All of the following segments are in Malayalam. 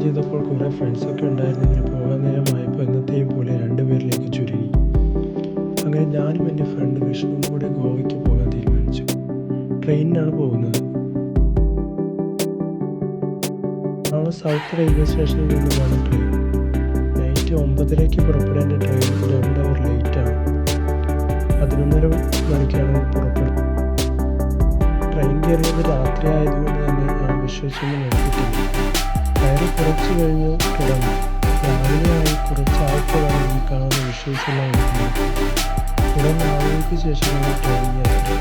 ചെയ്തപ്പോൾ കുറേ ഫ്രണ്ട്സൊക്കെ ഉണ്ടായിരുന്നെങ്കിലും പോകാൻ നേരമായപ്പോൾ എന്നത്തെയും പോലെ 2 പേരിലേക്ക് ചുരുങ്ങി. അങ്ങനെ ഞാനും എൻ്റെ ഫ്രണ്ട് വിഷ്ണുവും കൂടെ ഗോവയ്ക്ക് പോകാൻ തീരുമാനിച്ചു. ട്രെയിനിനാണ് പോകുന്നത്. നാളെ സൗത്ത് റെയിൽവേ സ്റ്റേഷനിൽ നിന്നുമാണ് ട്രെയിൻ. നൈറ്റ് 9:30 പുറപ്പെടേണ്ട ട്രെയിൻ 2 അവർ ലേറ്റാണ്. 11:30 മണിക്കാണ് പുറപ്പെടുന്നത്. ട്രെയിൻ കയറിയത് രാത്രി ആയതുകൊണ്ട് തന്നെ വിശ്വസിച്ചൊന്നും എടുത്തിട്ടില്ല. കയറി കുറച്ച് കഴിഞ്ഞ് തുടങ്ങി. രാവിലെയായി കുറച്ചായപ്പോഴാണ് ഈ കാണുന്ന വിഷ്വൽസെല്ലാം എടുക്കുന്നത്. ഉടൻ നാളുകൾക്ക് ശേഷമാണ് ട്രെയിൻ യാത്ര.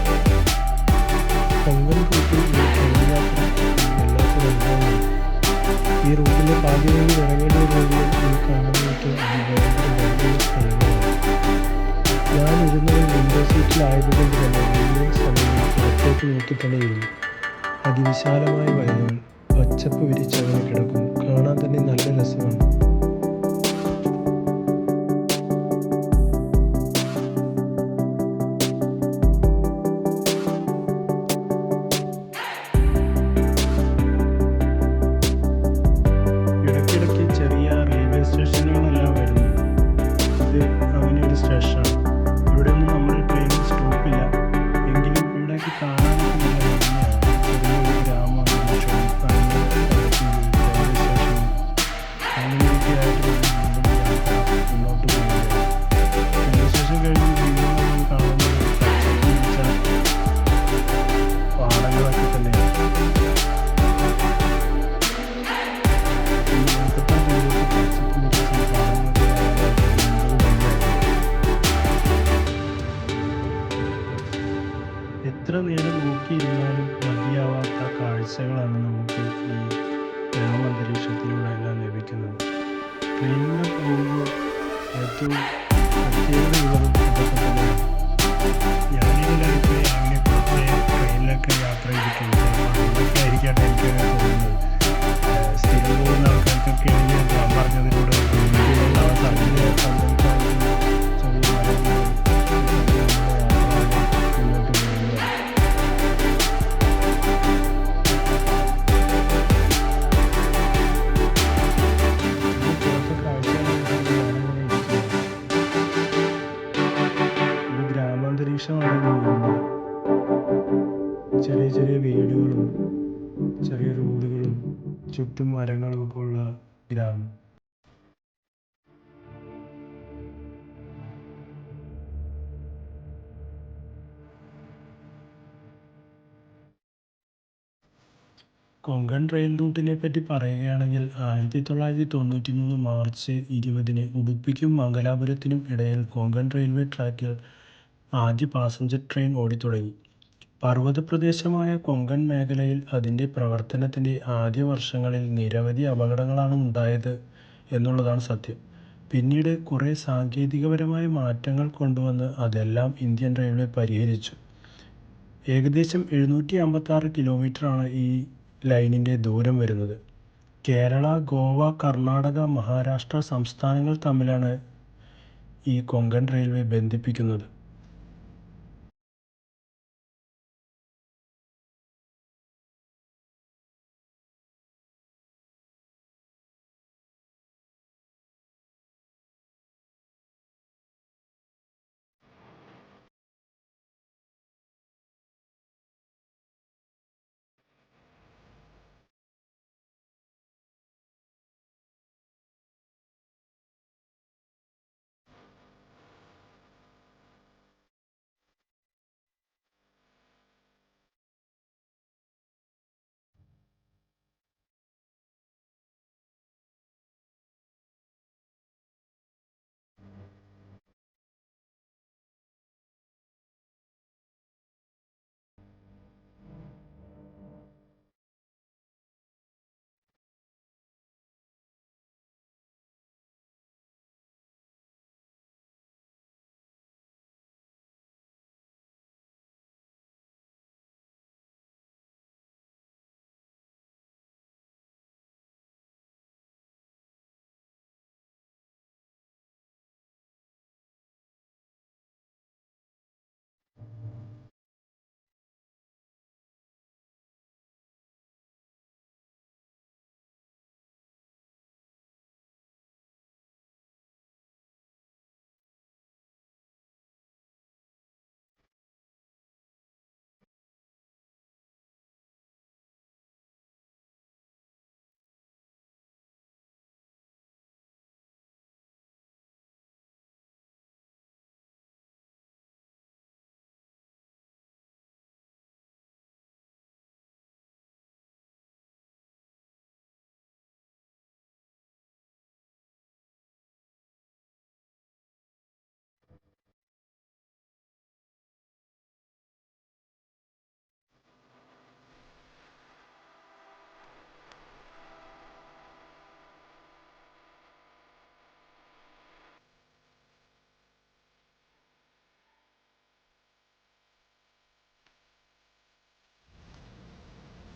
കൊങ്കൺ റൂട്ടിൽ ഈ ട്രെയിൻ യാത്ര വല്ലാത്തൊരു അനുഭവമാണ്. ഈ റൂട്ടിലെ പാതിവഴി ഇറങ്ങേണ്ടി വരുമെങ്കിലും ഈ കാണുന്നതൊക്കെ അതിഭയങ്കര സ്ഥലങ്ങളാണ്. ഞാൻ ഇരുന്നത് വിൻഡോ സീറ്റിലായതുകൊണ്ട് തന്നെ മുഴുവൻ സമയവും പുറത്തേക്ക് നോക്കി തന്നെ ഇരുന്നു. അതിവിശാലമായ വയലുകൾ പച്ചപ്പ് വിരിച്ചങ്ങനെ കിടക്കുന്നു. കാണാൻ തന്നെ നല്ല രസമാണ്. ഇടയ്ക്കിടയ്ക്ക് ചെറിയ റെയിൽവേ സ്റ്റേഷനുകളെല്ലാം വരുന്നു. ഇത് അങ്ങനെ ഒരു സ്റ്റേഷനാണ്. ഇവിടെ ഒന്നും നമ്മുടെ ട്രെയിനിൽ സ്റ്റോപ്പില്ല. എങ്കിലും ഇവിടേക്ക് കാണാനൊക്കെ നല്ല ഭംഗിയാണ്. ചെറിയൊരു ഗ്രാമമാണ്. റെയിൽവേ സ്റ്റേഷൻ അങ്ങനെയൊക്കെ ആയിട്ട് വീണ്ടും യാത്ര മുന്നോട്ട് പോകുകയാണ്. റെയിൽവേ സ്റ്റേഷൻ കഴിഞ്ഞ് വീണ്ടും നമ്മൾ കാണുന്നത് പച്ചപ്പ് പിടിച്ച പാടങ്ങളൊക്കെ തന്നെയാണ്. എത്ര നേരം നോക്കിയിരുന്നാലും മതിയാവാത്ത കാഴ്ചകളാണ് നമുക്ക് ഈ ഗ്രാമാന്തരീക്ഷത്തിലൂടെ എല്ലാം ലഭിക്കുന്നത്. ട്രെയിനിലൂടെ പോകുമ്പോൾ ഏറ്റവും പ്രത്യേകതയുള്ളതും ഇതൊക്കെ തന്നെയാണ്. ഞാനിതിലായിട്ട് അങ്ങനെ കുറച്ച് ട്രെയിനിലൊക്കെ യാത്ര ചെയ്തിട്ടുണ്ട്. പണ്ടൊക്കെ ആയിരിക്കട്ടെ എനിക്കങ്ങനെ തോന്നുന്നത്. സ്ഥിരം പോകുന്ന ആൾക്കാർക്കൊക്കെ ആണെങ്കിൽ ഞാൻ പറഞ്ഞതിലൂടെ ഇന്ത്യയിലുള്ള സാധ്യത സംബന്ധിച്ചാണെങ്കിൽ ചെറിയ മരങ്ങൾ മുന്നോട്ട് പോകുന്നതാണ്. ഇത് ഗ്രാമാന്തരീക്ഷമാണ് തോന്നുന്നത്. ചെറിയ ചെറിയ വീടുകളും ചെറിയ റോഡുകളും ചുറ്റും മരങ്ങളും ഒക്കെ ഉള്ള ഗ്രാമം. കൊങ്കൺ റെയിൽ റൂട്ടിനെ പറ്റി പറയുകയാണെങ്കിൽ 1993 മാർച്ച് 20 ഉഡുപ്പിക്കും മംഗലാപുരത്തിനും ഇടയിൽ കൊങ്കൺ റെയിൽവേ ട്രാക്കിൽ ആദ്യ പാസഞ്ചർ ട്രെയിൻ ഓടിത്തുടങ്ങി. പർവ്വതപ്രദേശമായ കൊങ്കൺ മേഖലയിൽ അതിൻ്റെ പ്രവർത്തനത്തിൻ്റെ ആദ്യ വർഷങ്ങളിൽ നിരവധി അപകടങ്ങളാണ് ഉണ്ടായത് എന്നുള്ളതാണ് സത്യം. പിന്നീട് കുറേ സാങ്കേതികപരമായ മാറ്റങ്ങൾ കൊണ്ടുവന്ന് അതെല്ലാം ഇന്ത്യൻ റെയിൽവേ പരിഹരിച്ചു. ഏകദേശം 756 കിലോമീറ്ററാണ് ഈ ലൈനിൻ്റെ ദൂരം വരുന്നത്. കേരള, ഗോവ, കർണാടക, മഹാരാഷ്ട്ര സംസ്ഥാനങ്ങൾ തമ്മിലാണ് ഈ കൊങ്കൺ റെയിൽവേ ബന്ധിപ്പിക്കുന്നത്.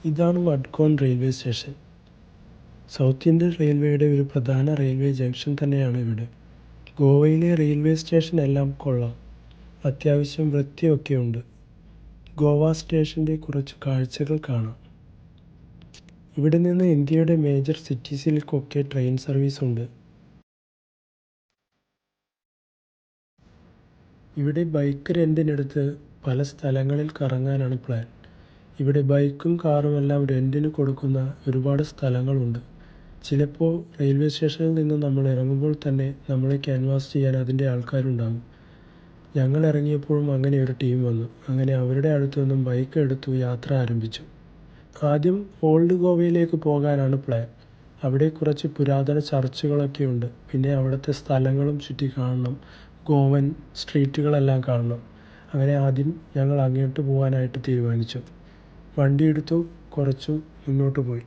ഇതാണ് വഡ്കോൺ റെയിൽവേ സ്റ്റേഷൻ. സൗത്ത് ഇന്ത്യൻ റെയിൽവേയുടെ ഒരു പ്രധാന റെയിൽവേ ജംഗ്ഷൻ തന്നെയാണ് ഇവിടെ. ഗോവയിലെ റെയിൽവേ സ്റ്റേഷൻ എല്ലാം കൊള്ളാം, അത്യാവശ്യം വൃത്തിയൊക്കെയുണ്ട്. ഗോവ സ്റ്റേഷൻ്റെ കുറച്ച് കാഴ്ചകൾ കാണാം. ഇവിടെ നിന്ന് ഇന്ത്യയുടെ മേജർ സിറ്റീസിലേക്കൊക്കെ ട്രെയിൻ സർവീസ് ഉണ്ട്. ഇവിടെ ബൈക്ക് റെൻറ്റിനെടുത്ത് പല സ്ഥലങ്ങളിൽ കറങ്ങാനാണ് പ്ലാൻ. ഇവിടെ ബൈക്കും കാറും എല്ലാം റെൻറ്റിന് കൊടുക്കുന്ന ഒരുപാട് സ്ഥലങ്ങളുണ്ട്. ചിലപ്പോൾ റെയിൽവേ സ്റ്റേഷനിൽ നിന്ന് നമ്മൾ ഇറങ്ങുമ്പോൾ തന്നെ നമ്മളെ ക്യാൻവാസ് ചെയ്യാൻ അതിൻ്റെ ആൾക്കാരുണ്ടാകും. ഞങ്ങൾ ഇറങ്ങിയപ്പോഴും അങ്ങനെ ഒരു ടീം വന്നു. അങ്ങനെ അവരുടെ അടുത്തു നിന്നും ബൈക്ക് എടുത്തു യാത്ര ആരംഭിച്ചു. ആദ്യം ഓൾഡ് ഗോവയിലേക്ക് പോകാനാണ് പ്ലാൻ. അവിടെ കുറച്ച് പുരാതന ചർച്ചുകളൊക്കെ ഉണ്ട്. പിന്നെ അവിടുത്തെ സ്ഥലങ്ങളും ചുറ്റി കാണണം, ഗോവൻ സ്ട്രീറ്റുകളെല്ലാം കാണണം. അങ്ങനെ ആദ്യം ഞങ്ങൾ അങ്ങോട്ട് പോകാനായിട്ട് തീരുമാനിച്ചു. വണ്ടി എടുത്തു, കുറച്ചു മുന്നോട്ട് പോയി.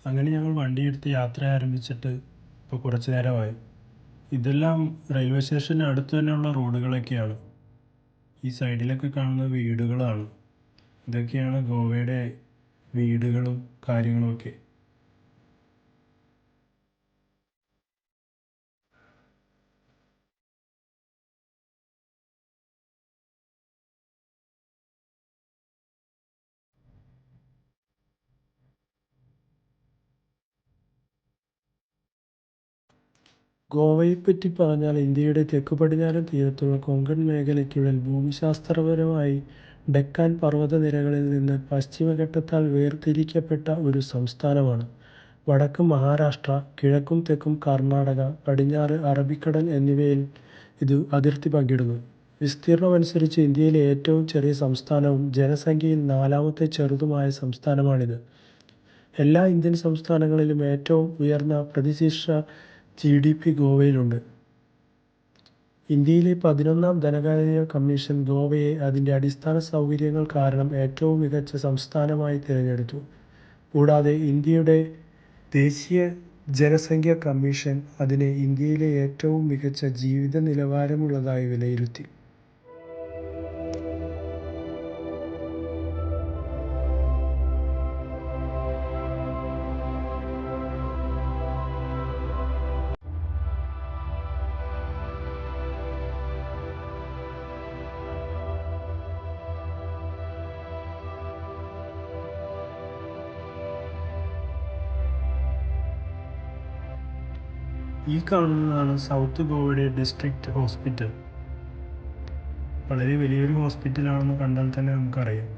അങ്ങനെ ഞങ്ങൾ വണ്ടിയെടുത്ത് യാത്ര ആരംഭിച്ചിട്ട് ഇപ്പോൾ കുറച്ച് നേരമായി. ഇതെല്ലാം റെയിൽവേ സ്റ്റേഷന് അടുത്ത് തന്നെയുള്ള റോഡുകളൊക്കെയാണ്. ഈ സൈഡിലൊക്കെ കാണുന്ന വീടുകളാണ്. ഇതൊക്കെയാണ് ഗോവയുടെ വീടുകളും കാര്യങ്ങളുമൊക്കെ. ഗോവയെപ്പറ്റി പറഞ്ഞാൽ ഇന്ത്യയുടെ തെക്ക് പടിഞ്ഞാറൻ തീരത്തുള്ള കൊങ്കൺ മേഖലയ്ക്കുള്ളിൽ ഭൂമിശാസ്ത്രപരമായി ഡെക്കാൻ പർവ്വതനിരകളിൽ നിന്ന് പശ്ചിമഘട്ടത്താൽ വേർതിരിക്കപ്പെട്ട ഒരു സംസ്ഥാനമാണ്. വടക്ക് മഹാരാഷ്ട്ര, കിഴക്കും തെക്കും കർണാടക, പടിഞ്ഞാറ് അറബിക്കടൽ എന്നിവയിൽ ഇത് അതിർത്തി പങ്കിടുന്നു. വിസ്തീർണ്ണമനുസരിച്ച് ഇന്ത്യയിലെ ഏറ്റവും ചെറിയ സംസ്ഥാനവും ജനസംഖ്യയിൽ നാലാമത്തെ ചെറുതുമായ സംസ്ഥാനമാണിത്. എല്ലാ ഇന്ത്യൻ സംസ്ഥാനങ്ങളിലും ഏറ്റവും ഉയർന്ന പ്രതിശീർഷ GDP ഗോവയിലുണ്ട്. ഇന്ത്യയിലെ 11ാം ധനകാര്യ കമ്മീഷൻ ഗോവയെ അതിൻ്റെ അടിസ്ഥാന സൗകര്യങ്ങൾ കാരണം ഏറ്റവും മികച്ച സംസ്ഥാനമായി തിരഞ്ഞെടുത്തു. കൂടാതെ ഇന്ത്യയുടെ ദേശീയ ജനസംഖ്യാ കമ്മീഷൻ അതിനെ ഇന്ത്യയിലെ ഏറ്റവും മികച്ച ജീവിത നിലവാരമുള്ളതായി വിലയിരുത്തി. ഈ കാണുന്നതാണ് സൗത്ത് ഗോവയുടെ ഡിസ്ട്രിക്റ്റ് ഹോസ്പിറ്റൽ. വളരെ വലിയൊരു ഹോസ്പിറ്റലാണെന്ന് കണ്ടാൽ തന്നെ നമുക്കറിയാം.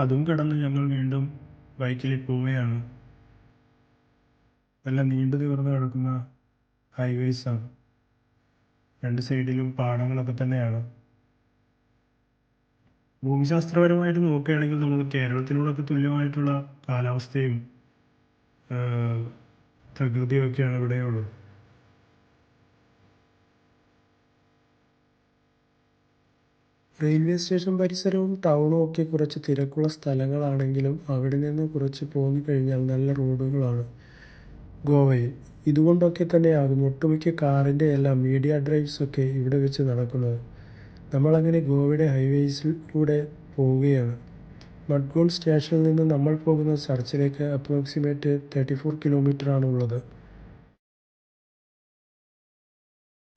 അതും കടന്ന് ഞങ്ങൾ വീണ്ടും ബൈക്കിൽ പോവുകയാണ്. നല്ല നീണ്ടു നിവർന്ന് കിടക്കുന്ന ഹൈവേസാണ്. രണ്ട് സൈഡിലും പാടങ്ങളൊക്കെ തന്നെയാണ്. ഭൂമിശാസ്ത്രപരമായിട്ട് നോക്കുകയാണെങ്കിൽ നമുക്ക് കേരളത്തിനോടൊക്കെ തുല്യമായിട്ടുള്ള കാലാവസ്ഥയും പ്രകൃതിയൊക്കെയാണ് ഇവിടെയുള്ളത്. റെയിൽവേ സ്റ്റേഷൻ പരിസരവും ടൗണും ഒക്കെ കുറച്ച് തിരക്കുള്ള സ്ഥലങ്ങളാണെങ്കിലും അവിടെ നിന്ന് കുറച്ച് പോന്നിക്കഴിഞ്ഞാൽ നല്ല റോഡുകളാണ് ഗോവയിൽ. ഇതുകൊണ്ടൊക്കെ തന്നെയാകും ഒട്ടുമിക്ക കാറിൻ്റെ എല്ലാം മീഡിയ ഡ്രൈവ്സൊക്കെ ഇവിടെ വെച്ച് നടക്കുന്നത്. നമ്മളങ്ങനെ ഗോവയുടെ ഹൈവേസിലൂടെ പോവുകയാണ്. വഡ്കോൺ സ്റ്റേഷനിൽ നിന്ന് നമ്മൾ പോകുന്ന ചർച്ചിലേക്ക് അപ്രോക്സിമേറ്റ് 34 കിലോമീറ്ററാണ് ഉള്ളത്.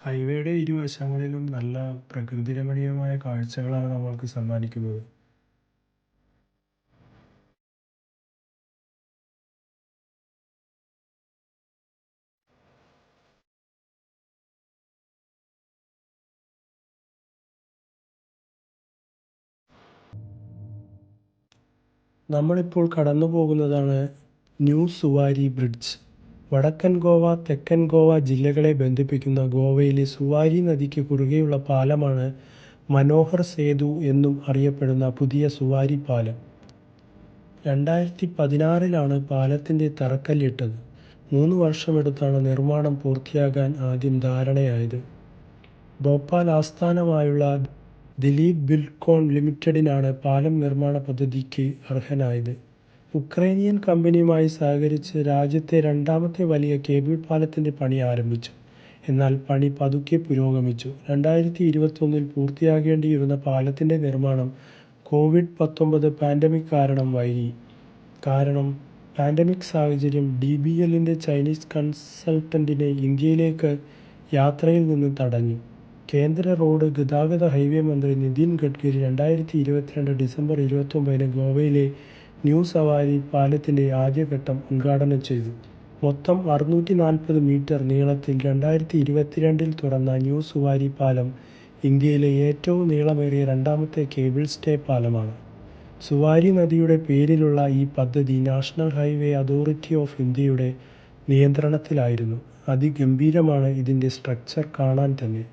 ഹൈവേയുടെ ഇരുവശങ്ങളിലും നല്ല പ്രകൃതിരമണീയമായ കാഴ്ചകളാണ് നമ്മൾക്ക് സമ്മാനിക്കുന്നത്. നമ്മളിപ്പോൾ കടന്നു പോകുന്നതാണ് ന്യൂ സുവാരി ബ്രിഡ്ജ്. വടക്കൻ ഗോവ, തെക്കൻ ഗോവ ജില്ലകളെ ബന്ധിപ്പിക്കുന്ന ഗോവയിലെ സുവാരി നദിക്ക് കുറുകെയുള്ള പാലമാണ് മനോഹർ സേതു എന്നും അറിയപ്പെടുന്ന പുതിയ സുവാരി പാലം. 2016 പാലത്തിൻ്റെ തറക്കല്ലിട്ടത്. 3 വർഷമെടുത്താണ് നിർമ്മാണം പൂർത്തിയാകാൻ ആദ്യം ധാരണയായത്. ഭോപ്പാൽ ആസ്ഥാനമായുള്ള ദിലീപ് ബിൽഡ്കോൺ ലിമിറ്റഡിനാണ് പാലം നിർമ്മാണ പദ്ധതിക്ക് അർഹനായത്. ഉക്രൈനിയൻ കമ്പനിയുമായി സഹകരിച്ച് രാജ്യത്തെ രണ്ടാമത്തെ വലിയ കേബിൾ പാലത്തിൻ്റെ പണി ആരംഭിച്ചു. എന്നാൽ പണി പതുക്കെ പുരോഗമിച്ചു. 2021 പൂർത്തിയാകേണ്ടിയിരുന്ന പാലത്തിൻ്റെ നിർമ്മാണം കോവിഡ്-19 പാൻഡമിക് കാരണം വൈകി. പാൻഡമിക് സാഹചര്യം DBLന്റെ ചൈനീസ് കൺസൾട്ടന്റിനെ ഇന്ത്യയിലേക്ക് യാത്രയിൽ നിന്ന് തടഞ്ഞു. കേന്ദ്ര റോഡ് ഗതാഗത ഹൈവേ മന്ത്രി നിതിൻ ഗഡ്കരി 2022 ഡിസംബർ 29 ഗോവയിലെ ന്യൂ സവാരി പാലത്തിൻ്റെ ആദ്യഘട്ടം ഉദ്ഘാടനം ചെയ്തു. മൊത്തം 640 മീറ്റർ നീളത്തിൽ 2022 തുറന്ന ന്യൂ സുവാരി പാലം ഇന്ത്യയിലെ ഏറ്റവും നീളമേറിയ രണ്ടാമത്തെ കേബിൾ സ്റ്റേ പാലമാണ്. സുവാരി നദിയുടെ പേരിലുള്ള ഈ പദ്ധതി നാഷണൽ ഹൈവേ അതോറിറ്റി ഓഫ് ഇന്ത്യയുടെ നിയന്ത്രണത്തിലായിരുന്നു. അതിഗംഭീരമാണ് ഇതിൻ്റെ സ്ട്രക്ചർ കാണാൻ തന്നെ.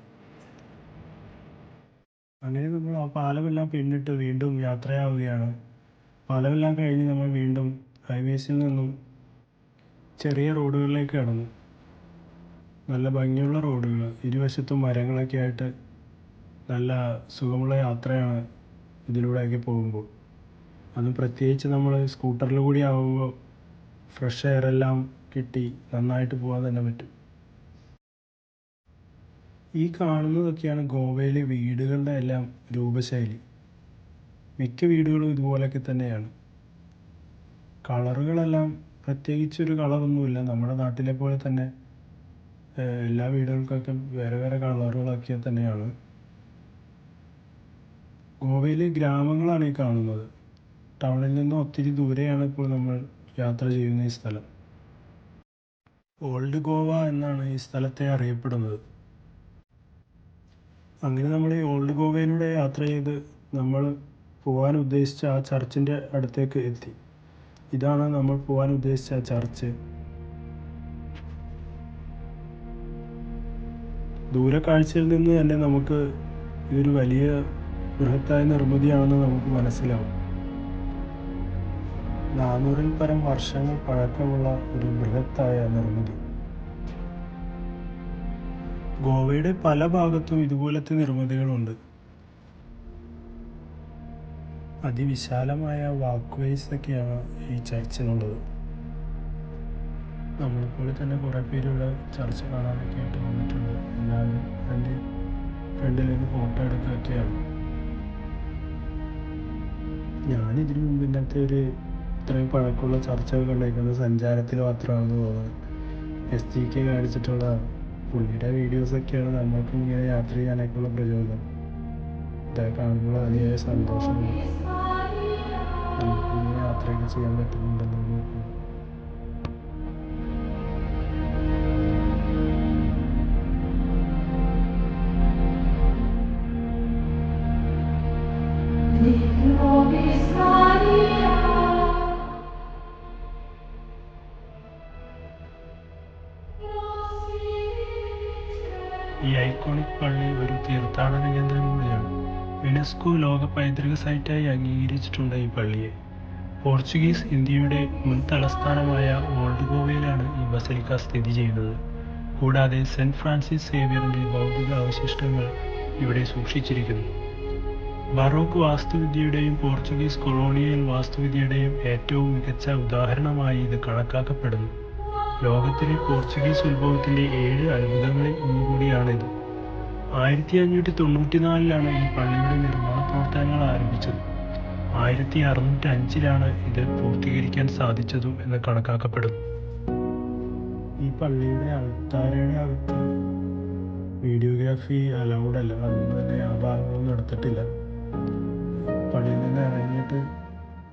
അങ്ങനെ നമ്മൾ ആ പാലമെല്ലാം പിന്നിട്ട് വീണ്ടും യാത്രയാവുകയാണ്. പാലമെല്ലാം കഴിഞ്ഞ് നമ്മൾ വീണ്ടും ഹൈവേസിൽ നിന്നും ചെറിയ റോഡുകളിലേക്ക് കടന്നു. നല്ല ഭംഗിയുള്ള റോഡുകൾ, ഇരുവശത്തും മരങ്ങളൊക്കെ ആയിട്ട് നല്ല സുഖമുള്ള യാത്രയാണ് ഇതിലൂടെയൊക്കെ പോകുമ്പോൾ. അതും പ്രത്യേകിച്ച് നമ്മൾ സ്കൂട്ടറിൽ കൂടി ആവുമ്പോൾ ഫ്രഷ് എയർ എല്ലാം കിട്ടി നന്നായിട്ട് പോകാൻ തന്നെ പറ്റും. ഈ കാണുന്നതൊക്കെയാണ് ഗോവയിലെ വീടുകളുടെ എല്ലാം രൂപശൈലി. മിക്ക വീടുകളും ഇതുപോലെയൊക്കെ തന്നെയാണ്. കളറുകളെല്ലാം പ്രത്യേകിച്ചൊരു കളറൊന്നുമില്ല. നമ്മുടെ നാട്ടിലെ പോലെ തന്നെ എല്ലാ വീടുകൾക്കൊക്കെ വേറെ വേറെ കളറുകളൊക്കെ തന്നെയാണ്. ഗോവയിലെ ഗ്രാമങ്ങളാണ് ഈ കാണുന്നത്. ടൗണിൽ നിന്ന് ഒത്തിരി ദൂരെയാണ് ഇപ്പോൾ നമ്മൾ യാത്ര ചെയ്യുന്ന ഈ സ്ഥലം. ഓൾഡ് ഗോവ എന്നാണ് ഈ സ്ഥലത്തെ അറിയപ്പെടുന്നത്. അങ്ങനെ നമ്മൾ ഈ ഓൾഡ് ഗോവയിലൂടെ യാത്ര ചെയ്ത് നമ്മൾ പോകാൻ ഉദ്ദേശിച്ച ആ ചർച്ചിൻ്റെ അടുത്തേക്ക് എത്തി. ഇതാണ് നമ്മൾ പോകാൻ ഉദ്ദേശിച്ച ചർച്ച്. ദൂരക്കാഴ്ചയിൽ നിന്ന് തന്നെ നമുക്ക് ഇതൊരു വലിയ ബൃഹത്തായ നിർമ്മിതിയാണെന്ന് നമുക്ക് മനസ്സിലാവും. 400-ൽ പരം വർഷങ്ങൾ പഴക്കമുള്ള ഒരു ബൃഹത്തായ നിർമ്മിതി. ഗോവയുടെ പല ഭാഗത്തും ഇതുപോലത്തെ നിർമ്മിതികളുണ്ട്. അതിവിശാലമായ വാക്ക്വേസ് ഒക്കെയാണ് ഈ ചർച്ചിനുള്ളത്. നമ്മളെപ്പോലെ തന്നെ കുറേ പേര് ഇവിടെ ചർച്ച് കാണാനൊക്കെ ആയിട്ട് വന്നിട്ടുണ്ട്. എല്ലാവരും ഫ്രണ്ടിൽ നിന്ന് ഫോട്ടോ എടുക്കുകയൊക്കെയാണ്. ഞാനിതിനു മുമ്പ് ഇന്നത്തെ ഇത്രയും പഴക്കമുള്ള ചർച്ചകൾ കണ്ടേക്കുന്നത് സഞ്ചാരത്തിൽ മാത്രമാണെന്ന് തോന്നുന്നത്. SGK കാണിച്ചിട്ടുള്ള പുള്ളിയുടെ വീഡിയോസൊക്കെയാണ് നമ്മൾക്ക് ഇങ്ങനെ യാത്ര ചെയ്യാനൊക്കെയുള്ള പ്രചോദനം. ഇതൊക്കെ കാണുമ്പോൾ അതിയായ സന്തോഷമുണ്ട്. നമുക്ക് ഇങ്ങനെ യാത്രയൊക്കെ ചെയ്യാൻ പറ്റുന്നുണ്ടെന്ന് നോക്കുന്നു. ഈ ഐക്കോണിക് പള്ളി ഒരു തീർത്ഥാടന കേന്ദ്രം കൂടിയാണ്. യുനെസ്കോ ലോക പൈതൃക സൈറ്റായി അംഗീകരിച്ചിട്ടുണ്ട് ഈ പള്ളിയെ. പോർച്ചുഗീസ് ഇന്ത്യയുടെ മുൻ തലസ്ഥാനമായ ഓൾഡ് ഗോവയിലാണ് ഈ ബസലിക്ക സ്ഥിതി ചെയ്യുന്നത്. കൂടാതെ സെന്റ് ഫ്രാൻസിസ് സേവ്യറിൻ്റെ ഭൗതിക അവശിഷ്ടങ്ങൾ ഇവിടെ സൂക്ഷിച്ചിരിക്കുന്നു. ബറോക്ക് വാസ്തുവിദ്യയുടെയും പോർച്ചുഗീസ് കൊളോണിയൽ വാസ്തുവിദ്യയുടെയും ഏറ്റവും മികച്ച ഉദാഹരണമായി ഇത് കണക്കാക്കപ്പെടുന്നു. ലോകത്തിലെ പോർച്ചുഗീസ് ഉത്ഭവത്തിൻ്റെ 7 അത്ഭുതങ്ങളിൽ ഒന്നുകൂടിയാണിത്. 1594-ലാണ് ഈ പള്ളിയുടെ നിർമ്മാണ പ്രവർത്തനങ്ങൾ ആരംഭിച്ചത്. 1605-ലാണ് ഇത് പൂർത്തീകരിക്കാൻ സാധിച്ചതും എന്ന് കണക്കാക്കപ്പെടുന്നു. ഈ പള്ളിയുടെ അൾത്താരയുടെ അകത്ത് വീഡിയോഗ്രാഫി അലൗഡ് അല്ല. അതുകൊണ്ട് തന്നെ ആ ഭാഗമൊന്നും എടുത്തിട്ടില്ല. പള്ളിയിൽ നിന്ന് ഇറങ്ങിയിട്ട്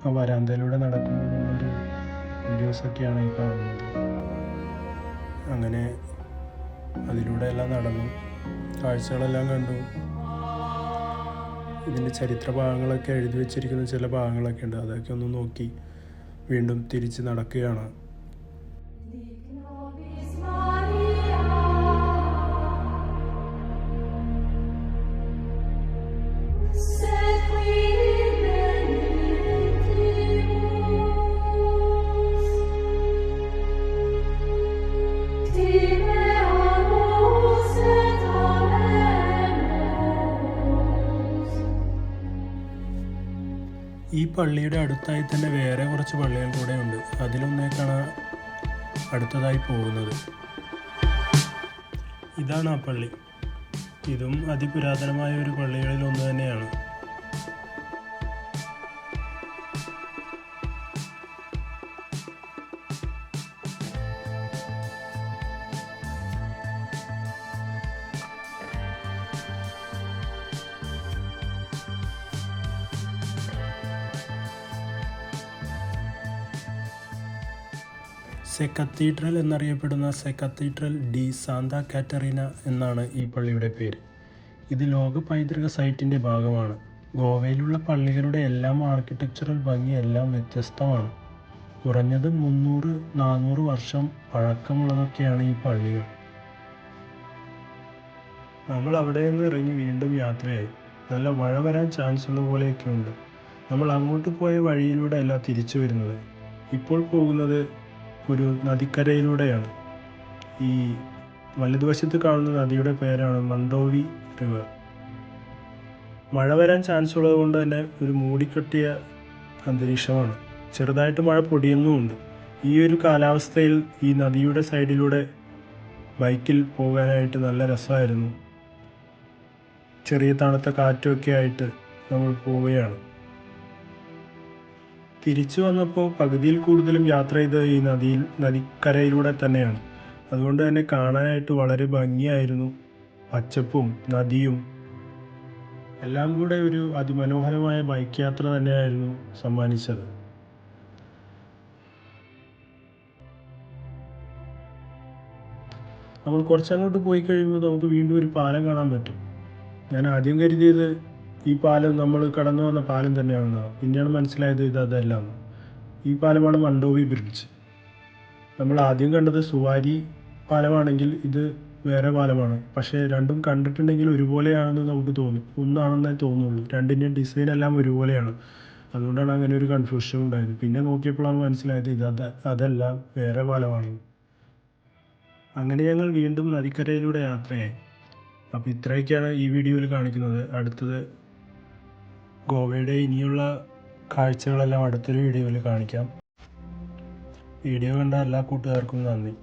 ആ വരാന്തയിലൂടെ നടക്കുമ്പോഴുള്ളൊരു വീഡിയോസൊക്കെയാണ് ഈ കാണുന്നത്. അങ്ങനെ അതിലൂടെ എല്ലാം നടന്നു, കാഴ്ചകളെല്ലാം കണ്ടു. ഇതിൻ്റെ ചരിത്ര ഭാഗങ്ങളൊക്കെ എഴുതി വെച്ചിരിക്കുന്ന ചില ഭാഗങ്ങളൊക്കെ ഉണ്ട്. അതൊക്കെ ഒന്ന് നോക്കി വീണ്ടും തിരിച്ച് നടക്കുകയാണ്. ഈ പള്ളിയുടെ അടുത്തായി തന്നെ വേറെ കുറച്ച് പള്ളികൾ കൂടെ ഉണ്ട്. അതിലൊന്നേക്കാണ് അടുത്തതായി പോകുന്നത്. ഇതാണ് ആ പള്ളി. ഇതും അതിപുരാതനമായ ഒരു പള്ളികളിൽ ഒന്ന് തന്നെയാണ്. സെ കത്തീഡ്രൽ എന്നറിയപ്പെടുന്ന സെ കത്തീഡ്രൽ ഡി സാന്ത കാറ്ററീന എന്നാണ് ഈ പള്ളിയുടെ പേര്. ഇത് ലോക പൈതൃക സൈറ്റിൻ്റെ ഭാഗമാണ്. ഗോവയിലുള്ള പള്ളികളുടെ എല്ലാം ആർക്കിടെക്ചറൽ ഭംഗിയെല്ലാം വ്യത്യസ്തമാണ്. കുറഞ്ഞത് 300-400 വർഷം പഴക്കമുള്ളതൊക്കെയാണ് ഈ പള്ളികൾ. നമ്മൾ അവിടെ നിന്ന് ഇറങ്ങി വീണ്ടും യാത്രയായി. നല്ല മഴ വരാൻ ചാൻസ് ഉള്ള പോലെയൊക്കെ ഉണ്ട്. നമ്മൾ അങ്ങോട്ട് പോയ വഴിയിലൂടെ അല്ല തിരിച്ചു വരുന്നത്. ഇപ്പോൾ പോകുന്നത് ഒരു നദിക്കരയിലൂടെയാണ്. ഈ വലതുവശത്ത് കാണുന്ന നദിയുടെ പേരാണ് മണ്ടോവി റിവർ. മഴ വരാൻ ചാൻസ് ഉള്ളത് കൊണ്ട് തന്നെ ഒരു മൂടിക്കെട്ടിയ അന്തരീക്ഷമാണ്. ചെറുതായിട്ട് മഴ പൊടിയുന്നുമുണ്ട്. ഈ ഒരു കാലാവസ്ഥയിൽ ഈ നദിയുടെ സൈഡിലൂടെ ബൈക്കിൽ പോകാനായിട്ട് നല്ല രസമായിരുന്നു. ചെറിയ തണുത്ത കാറ്റുമൊക്കെ ആയിട്ട് നമ്മൾ പോവുകയാണ്. തിരിച്ചു വന്നപ്പോൾ പകുതിയിൽ കൂടുതലും യാത്ര ചെയ്തത് ഈ നദിക്കരയിലൂടെ തന്നെയാണ്. അതുകൊണ്ട് തന്നെ കാണാനായിട്ട് വളരെ ഭംഗിയായിരുന്നു. പച്ചപ്പും നദിയും എല്ലാം കൂടെ ഒരു അതിമനോഹരമായ ബൈക്ക് യാത്ര തന്നെയായിരുന്നു സമ്മാനിച്ചത്. നമ്മൾ കുറച്ചങ്ങോട്ട് പോയി കഴിയുമ്പോൾ നമുക്ക് വീണ്ടും ഒരു പാലം കാണാൻ പറ്റും. ഞാൻ ആദ്യം കരുതിയത് ഈ പാലം നമ്മൾ കടന്നു വന്ന പാലം തന്നെയാണെന്നാണ്. പിന്നെയാണ് മനസ്സിലായത് അതല്ല. ഈ പാലമാണ് മണ്ടോവി ബ്രിഡ്ജ്. നമ്മൾ ആദ്യം കണ്ടത് സുവാരി പാലമാണെങ്കിൽ ഇത് വേറെ പാലമാണ്. പക്ഷേ രണ്ടും കണ്ടിട്ടുണ്ടെങ്കിൽ ഒരുപോലെയാണെന്ന് നമുക്ക് തോന്നും. ഒന്നാണെന്നേ തോന്നുള്ളൂ. രണ്ടിൻ്റെയും ഡിസൈൻ എല്ലാം ഒരുപോലെയാണ്. അതുകൊണ്ടാണ് അങ്ങനെ ഒരു കൺഫ്യൂഷൻ ഉണ്ടായത്. പിന്നെ നോക്കിയപ്പോഴാണ് മനസ്സിലായത് അതല്ല, വേറെ പാലമാണ്. അങ്ങനെ ഞങ്ങൾ വീണ്ടും നദിക്കരയിലൂടെ യാത്രയായി. അപ്പോൾ ഇത്രയൊക്കെയാണ് ഈ വീഡിയോയിൽ കാണിക്കുന്നത്. അടുത്തത് ഗോവയുടെ ഇനിയുള്ള കാഴ്ചകളെല്ലാം അടുത്തൊരു വീഡിയോയിൽ കാണിക്കാം. വീഡിയോ കണ്ട എല്ലാ കൂട്ടുകാർക്കും നന്ദി.